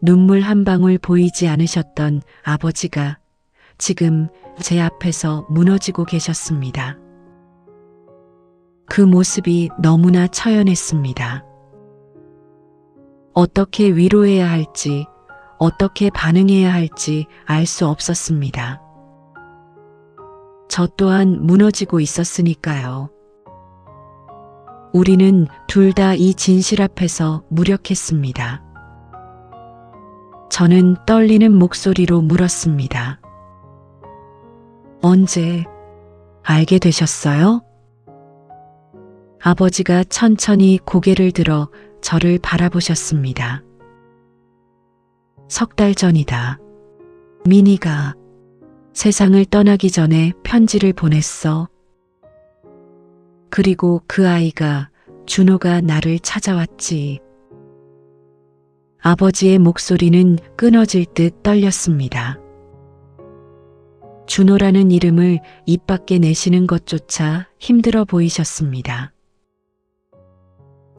눈물 한 방울 보이지 않으셨던 아버지가 지금 제 앞에서 무너지고 계셨습니다. 그 모습이 너무나 처연했습니다. 어떻게 위로해야 할지, 어떻게 반응해야 할지 알 수 없었습니다. 저 또한 무너지고 있었으니까요. 우리는 둘 다 이 진실 앞에서 무력했습니다. 저는 떨리는 목소리로 물었습니다. 언제 알게 되셨어요? 아버지가 천천히 고개를 들어 저를 바라보셨습니다. 석 달 전이다. 미니가 세상을 떠나기 전에 편지를 보냈어. 그리고 그 아이가, 준호가 나를 찾아왔지. 아버지의 목소리는 끊어질 듯 떨렸습니다. 준호라는 이름을 입 밖에 내시는 것조차 힘들어 보이셨습니다.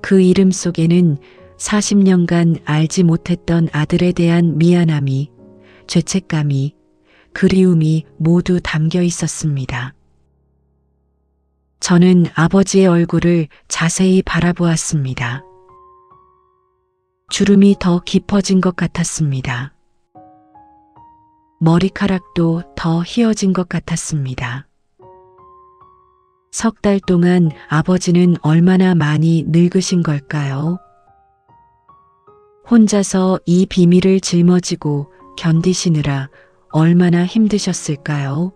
그 이름 속에는 40년간 알지 못했던 아들에 대한 미안함이, 죄책감이, 그리움이 모두 담겨 있었습니다. 저는 아버지의 얼굴을 자세히 바라보았습니다. 주름이 더 깊어진 것 같았습니다. 머리카락도 더 휘어진 것 같았습니다. 석 달 동안 아버지는 얼마나 많이 늙으신 걸까요? 혼자서 이 비밀을 짊어지고 견디시느라 얼마나 힘드셨을까요?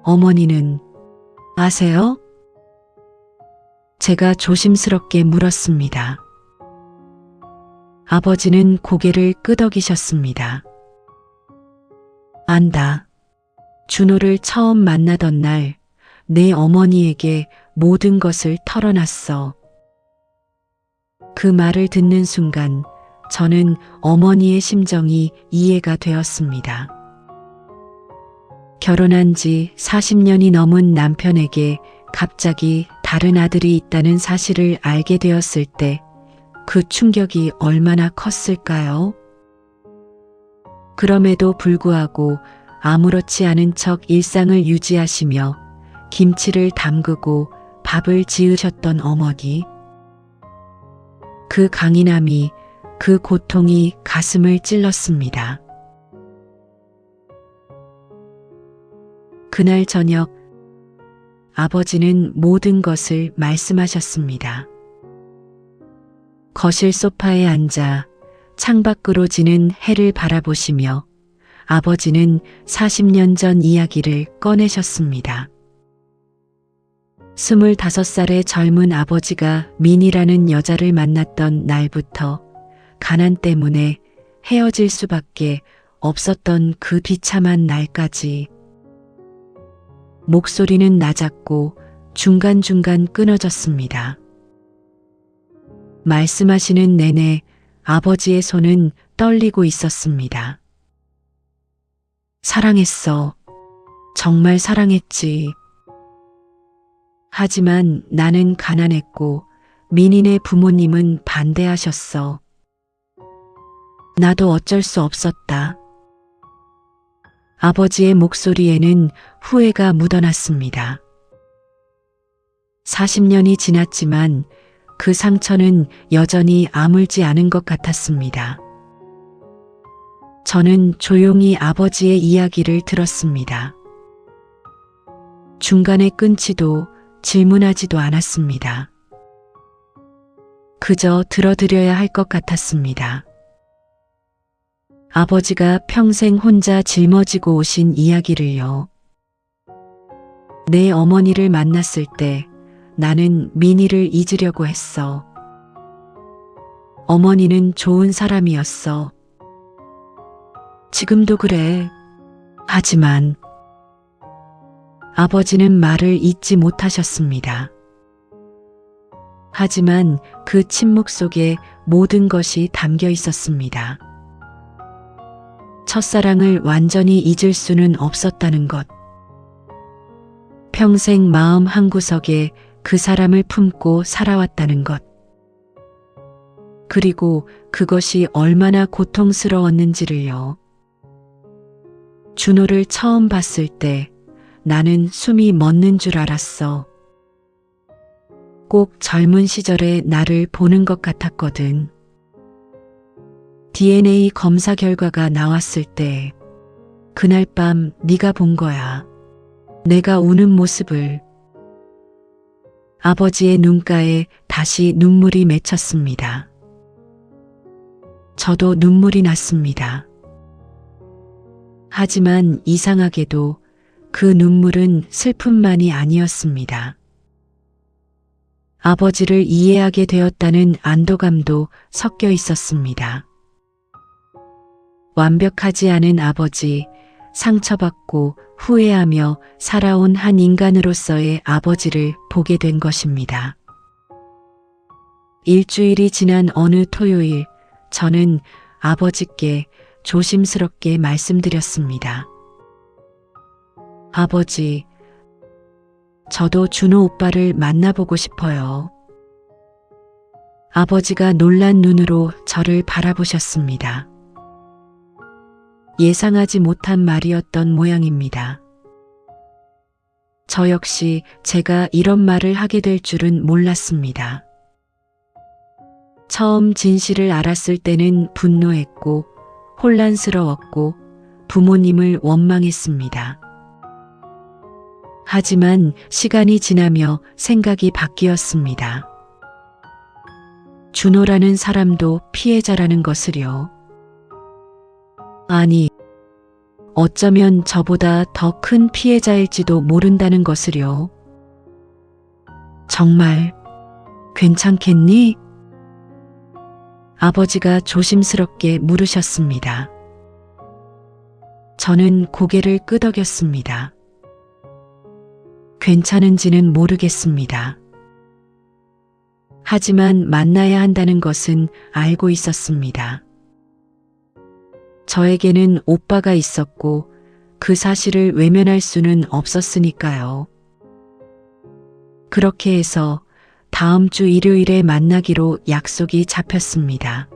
어머니는 아세요? 제가 조심스럽게 물었습니다. 아버지는 고개를 끄덕이셨습니다. 안다. 준호를 처음 만나던 날 내 어머니에게 모든 것을 털어놨어. 그 말을 듣는 순간 저는 어머니의 심정이 이해가 되었습니다. 결혼한 지 40년이 넘은 남편에게 갑자기 다른 아들이 있다는 사실을 알게 되었을 때 그 충격이 얼마나 컸을까요? 그럼에도 불구하고 아무렇지 않은 척 일상을 유지하시며 김치를 담그고 밥을 지으셨던 어머니. 그 강인함이, 그 고통이 가슴을 찔렀습니다. 그날 저녁 아버지는 모든 것을 말씀하셨습니다. 거실 소파에 앉아 창밖으로 지는 해를 바라보시며 아버지는 40년 전 이야기를 꺼내셨습니다. 25살의 젊은 아버지가 민이라는 여자를 만났던 날부터 가난 때문에 헤어질 수밖에 없었던 그 비참한 날까지. 목소리는 낮았고 중간중간 끊어졌습니다. 말씀하시는 내내 아버지의 손은 떨리고 있었습니다. 사랑했어, 정말 사랑했지. 하지만 나는 가난했고 민인의 부모님은 반대하셨어. 나도 어쩔 수 없었다. 아버지의 목소리에는 후회가 묻어났습니다. 40년이 지났지만 그 상처는 여전히 아물지 않은 것 같았습니다. 저는 조용히 아버지의 이야기를 들었습니다. 중간에 끊지도 질문하지도 않았습니다. 그저 들어드려야 할 것 같았습니다. 아버지가 평생 혼자 짊어지고 오신 이야기를요. 내 어머니를 만났을 때 나는 민희를 잊으려고 했어. 어머니는 좋은 사람이었어. 지금도 그래. 하지만 아버지는 말을 잇지 못하셨습니다. 하지만 그 침묵 속에 모든 것이 담겨 있었습니다. 첫사랑을 완전히 잊을 수는 없었다는 것. 평생 마음 한구석에 그 사람을 품고 살아왔다는 것. 그리고 그것이 얼마나 고통스러웠는지를요. 준호를 처음 봤을 때 나는 숨이 멎는 줄 알았어. 꼭 젊은 시절의 나를 보는 것 같았거든. DNA 검사 결과가 나왔을 때 그날 밤 네가 본 거야. 내가 우는 모습을. 아버지의 눈가에 다시 눈물이 맺혔습니다. 저도 눈물이 났습니다. 하지만 이상하게도 그 눈물은 슬픔만이 아니었습니다. 아버지를 이해하게 되었다는 안도감도 섞여 있었습니다. 완벽하지 않은 아버지, 상처받고 후회하며 살아온 한 인간으로서의 아버지를 보게 된 것입니다. 일주일이 지난 어느 토요일, 저는 아버지께 조심스럽게 말씀드렸습니다. 아버지, 저도 준호 오빠를 만나보고 싶어요. 아버지가 놀란 눈으로 저를 바라보셨습니다. 예상하지 못한 말이었던 모양입니다. 저 역시 제가 이런 말을 하게 될 줄은 몰랐습니다. 처음 진실을 알았을 때는 분노했고 혼란스러웠고 부모님을 원망했습니다. 하지만 시간이 지나며 생각이 바뀌었습니다. 준호라는 사람도 피해자라는 것을요. 아니, 어쩌면 저보다 더 큰 피해자일지도 모른다는 것을요. 정말 괜찮겠니? 아버지가 조심스럽게 물으셨습니다. 저는 고개를 끄덕였습니다. 괜찮은지는 모르겠습니다. 하지만 만나야 한다는 것은 알고 있었습니다. 저에게는 오빠가 있었고 그 사실을 외면할 수는 없었으니까요. 그렇게 해서 다음 주 일요일에 만나기로 약속이 잡혔습니다.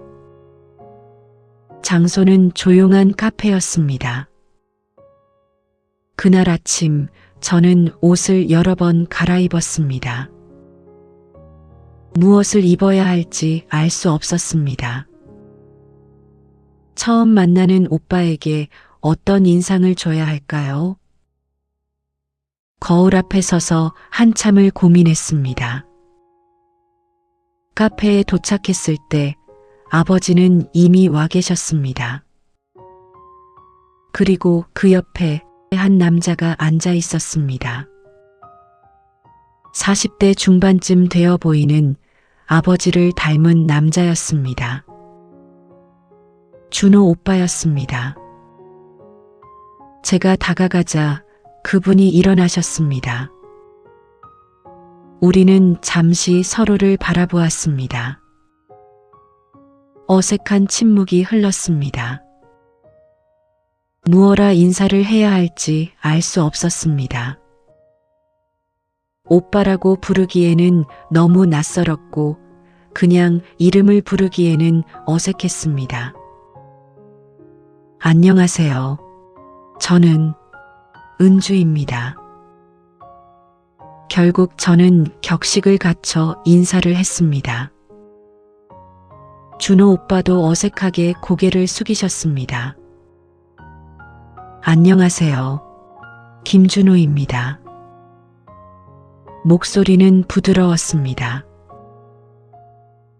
장소는 조용한 카페였습니다. 그날 아침 저는 옷을 여러 번 갈아입었습니다. 무엇을 입어야 할지 알 수 없었습니다. 처음 만나는 오빠에게 어떤 인상을 줘야 할까요? 거울 앞에 서서 한참을 고민했습니다. 카페에 도착했을 때 아버지는 이미 와 계셨습니다. 그리고 그 옆에 한 남자가 앉아 있었습니다. 40대 중반쯤 되어 보이는 아버지를 닮은 남자였습니다. 준호 오빠였습니다. 제가 다가가자 그분이 일어나셨습니다. 우리는 잠시 서로를 바라보았습니다. 어색한 침묵이 흘렀습니다. 무어라 인사를 해야 할지 알 수 없었습니다. 오빠라고 부르기에는 너무 낯설었고 그냥 이름을 부르기에는 어색했습니다. 안녕하세요. 저는 은주입니다. 결국 저는 격식을 갖춰 인사를 했습니다. 준호 오빠도 어색하게 고개를 숙이셨습니다. 안녕하세요. 김준호입니다. 목소리는 부드러웠습니다.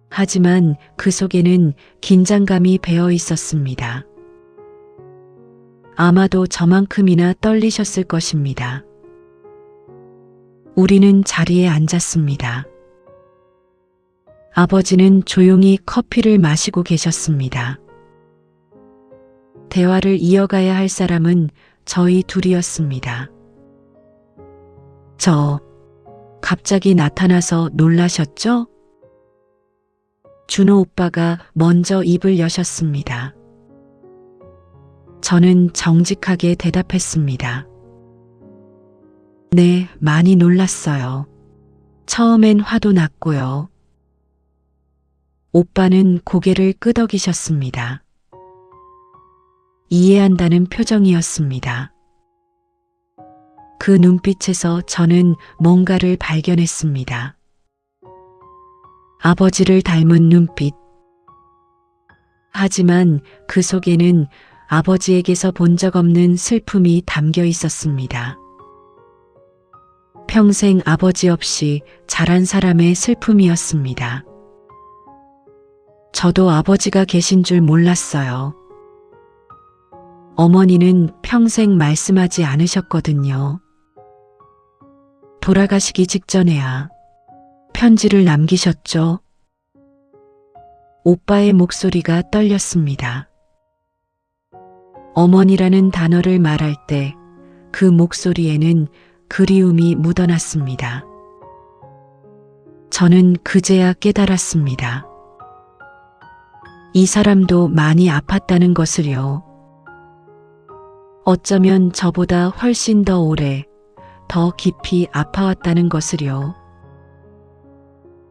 하지만 그 속에는 긴장감이 배어 있었습니다. 아마도 저만큼이나 떨리셨을 것입니다. 우리는 자리에 앉았습니다. 아버지는 조용히 커피를 마시고 계셨습니다. 대화를 이어가야 할 사람은 저희 둘이었습니다. 갑자기 나타나서 놀라셨죠? 준호 오빠가 먼저 입을 여셨습니다. 저는 정직하게 대답했습니다. 네, 많이 놀랐어요. 처음엔 화도 났고요. 오빠는 고개를 끄덕이셨습니다. 이해한다는 표정이었습니다. 그 눈빛에서 저는 뭔가를 발견했습니다. 아버지를 닮은 눈빛. 하지만 그 속에는 아버지에게서 본 적 없는 슬픔이 담겨 있었습니다. 평생 아버지 없이 자란 사람의 슬픔이었습니다. 저도 아버지가 계신 줄 몰랐어요. 어머니는 평생 말씀하지 않으셨거든요. 돌아가시기 직전에야 편지를 남기셨죠? 오빠의 목소리가 떨렸습니다. 어머니라는 단어를 말할 때 그 목소리에는 그리움이 묻어났습니다. 저는 그제야 깨달았습니다. 이 사람도 많이 아팠다는 것을요. 어쩌면 저보다 훨씬 더 오래, 더 깊이 아파왔다는 것을요.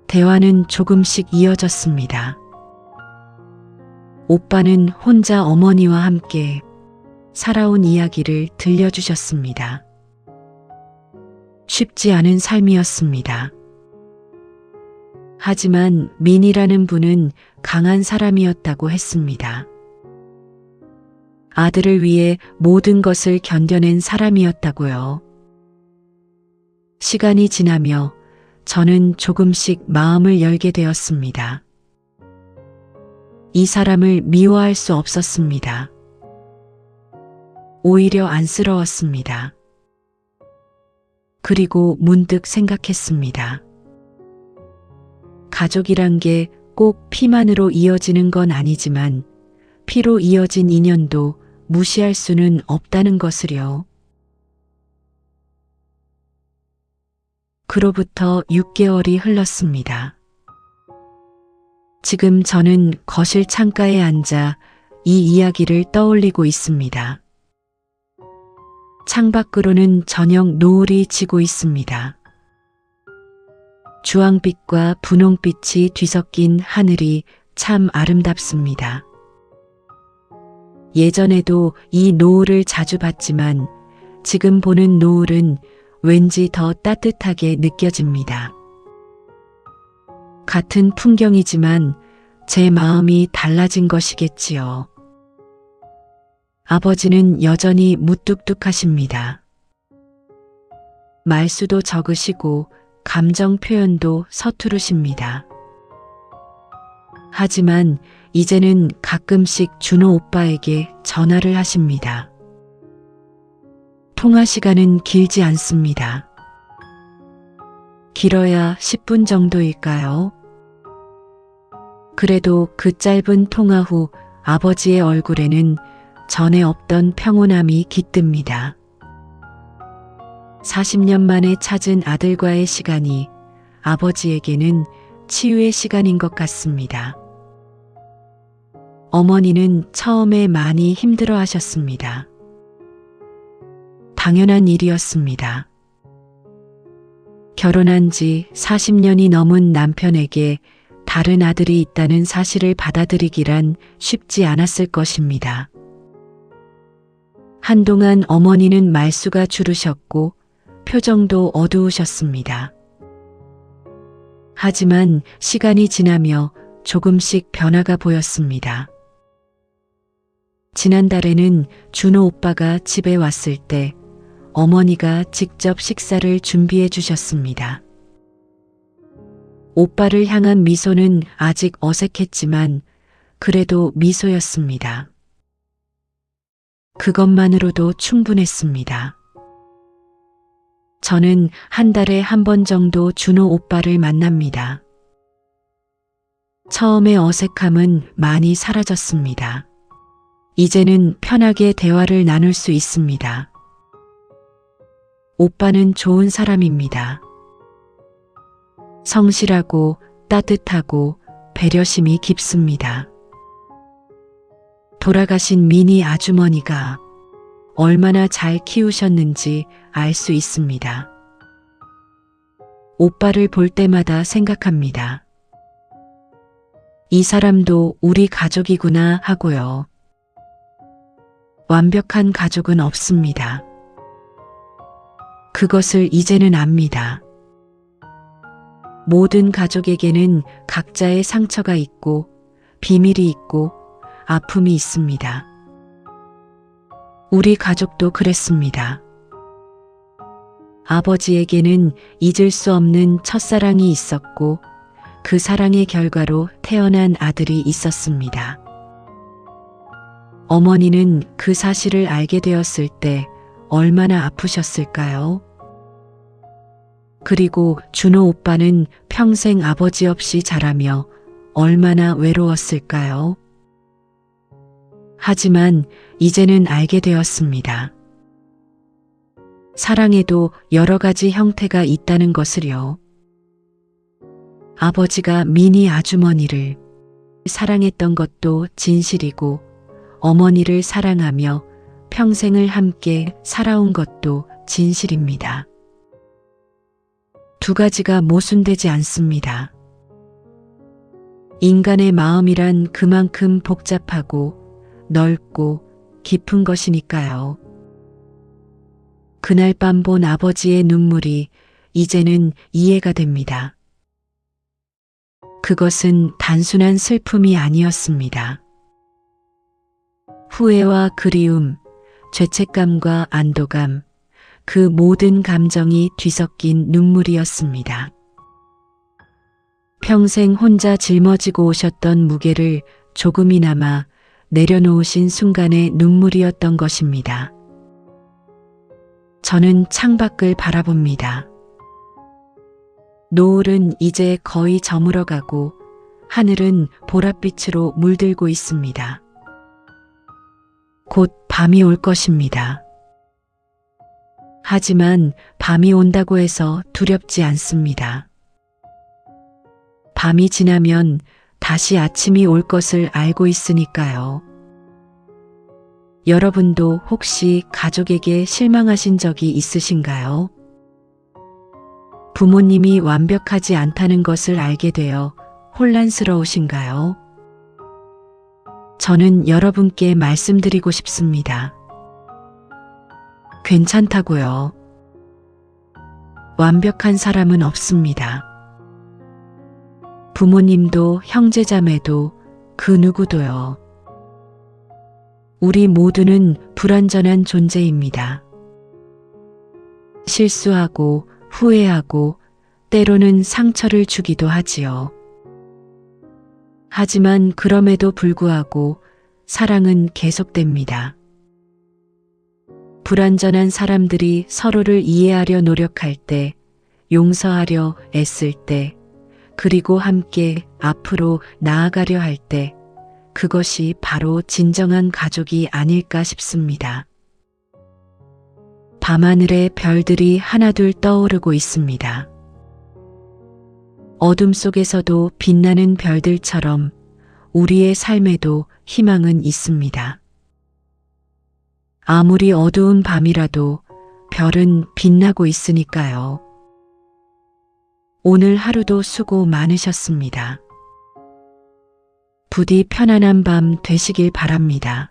대화는 조금씩 이어졌습니다. 오빠는 혼자 어머니와 함께 살아온 이야기를 들려주셨습니다. 쉽지 않은 삶이었습니다. 하지만 민이라는 분은 강한 사람이었다고 했습니다. 아들을 위해 모든 것을 견뎌낸 사람이었다고요. 시간이 지나며 저는 조금씩 마음을 열게 되었습니다. 이 사람을 미워할 수 없었습니다. 오히려 안쓰러웠습니다. 그리고 문득 생각했습니다. 가족이란 게 꼭 피만으로 이어지는 건 아니지만 피로 이어진 인연도 무시할 수는 없다는 것을요. 그로부터 6개월이 흘렀습니다. 지금 저는 거실 창가에 앉아 이 이야기를 떠올리고 있습니다. 창밖으로는 저녁 노을이 지고 있습니다. 주황빛과 분홍빛이 뒤섞인 하늘이 참 아름답습니다. 예전에도 이 노을을 자주 봤지만 지금 보는 노을은 왠지 더 따뜻하게 느껴집니다. 같은 풍경이지만 제 마음이 달라진 것이겠지요. 아버지는 여전히 무뚝뚝하십니다. 말수도 적으시고 감정 표현도 서투르십니다. 하지만 이제는 가끔씩 준호 오빠에게 전화를 하십니다. 통화 시간은 길지 않습니다. 길어야 10분 정도일까요? 그래도 그 짧은 통화 후 아버지의 얼굴에는 전에 없던 평온함이 깃듭니다. 40년 만에 찾은 아들과의 시간이 아버지에게는 치유의 시간인 것 같습니다. 어머니는 처음에 많이 힘들어 하셨습니다. 당연한 일이었습니다. 결혼한 지 40년이 넘은 남편에게 다른 아들이 있다는 사실을 받아들이기란 쉽지 않았을 것입니다. 한동안 어머니는 말수가 줄으셨고 표정도 어두우셨습니다. 하지만 시간이 지나며 조금씩 변화가 보였습니다. 지난달에는 준호 오빠가 집에 왔을 때 어머니가 직접 식사를 준비해 주셨습니다. 오빠를 향한 미소는 아직 어색했지만 그래도 미소였습니다. 그것만으로도 충분했습니다. 저는 한 달에 한 번 정도 준호 오빠를 만납니다. 처음의 어색함은 많이 사라졌습니다. 이제는 편하게 대화를 나눌 수 있습니다. 오빠는 좋은 사람입니다. 성실하고 따뜻하고 배려심이 깊습니다. 돌아가신 미니 아주머니가 얼마나 잘 키우셨는지 알 수 있습니다. 오빠를 볼 때마다 생각합니다. 이 사람도 우리 가족이구나 하고요. 완벽한 가족은 없습니다. 그것을 이제는 압니다. 모든 가족에게는 각자의 상처가 있고 비밀이 있고 아픔이 있습니다. 우리 가족도 그랬습니다. 아버지에게는 잊을 수 없는 첫사랑이 있었고 그 사랑의 결과로 태어난 아들이 있었습니다. 어머니는 그 사실을 알게 되었을 때 얼마나 아프셨을까요? 그리고 준호 오빠는 평생 아버지 없이 자라며 얼마나 외로웠을까요? 하지만 이제는 알게 되었습니다. 사랑에도 여러 가지 형태가 있다는 것을요. 아버지가 미니 아주머니를 사랑했던 것도 진실이고 어머니를 사랑하며 평생을 함께 살아온 것도 진실입니다. 두 가지가 모순되지 않습니다. 인간의 마음이란 그만큼 복잡하고 넓고 깊은 것이니까요. 그날 밤 본 아버지의 눈물이 이제는 이해가 됩니다. 그것은 단순한 슬픔이 아니었습니다. 후회와 그리움, 죄책감과 안도감, 그 모든 감정이 뒤섞인 눈물이었습니다. 평생 혼자 짊어지고 오셨던 무게를 조금이나마 내려놓으신 순간의 눈물이었던 것입니다. 저는 창밖을 바라봅니다. 노을은 이제 거의 저물어가고 하늘은 보랏빛으로 물들고 있습니다. 곧 밤이 올 것입니다. 하지만 밤이 온다고 해서 두렵지 않습니다. 밤이 지나면 다시 아침이 올 것을 알고 있으니까요. 여러분도 혹시 가족에게 실망하신 적이 있으신가요? 부모님이 완벽하지 않다는 것을 알게 되어 혼란스러우신가요? 저는 여러분께 말씀드리고 싶습니다. 괜찮다고요. 완벽한 사람은 없습니다. 부모님도 형제자매도 그 누구도요. 우리 모두는 불완전한 존재입니다. 실수하고 후회하고 때로는 상처를 주기도 하지요. 하지만 그럼에도 불구하고 사랑은 계속됩니다. 불완전한 사람들이 서로를 이해하려 노력할 때, 용서하려 애쓸 때, 그리고 함께 앞으로 나아가려 할 때, 그것이 바로 진정한 가족이 아닐까 싶습니다. 밤하늘에 별들이 하나둘 떠오르고 있습니다. 어둠 속에서도 빛나는 별들처럼 우리의 삶에도 희망은 있습니다. 아무리 어두운 밤이라도 별은 빛나고 있으니까요. 오늘 하루도 수고 많으셨습니다. 부디 편안한 밤 되시길 바랍니다.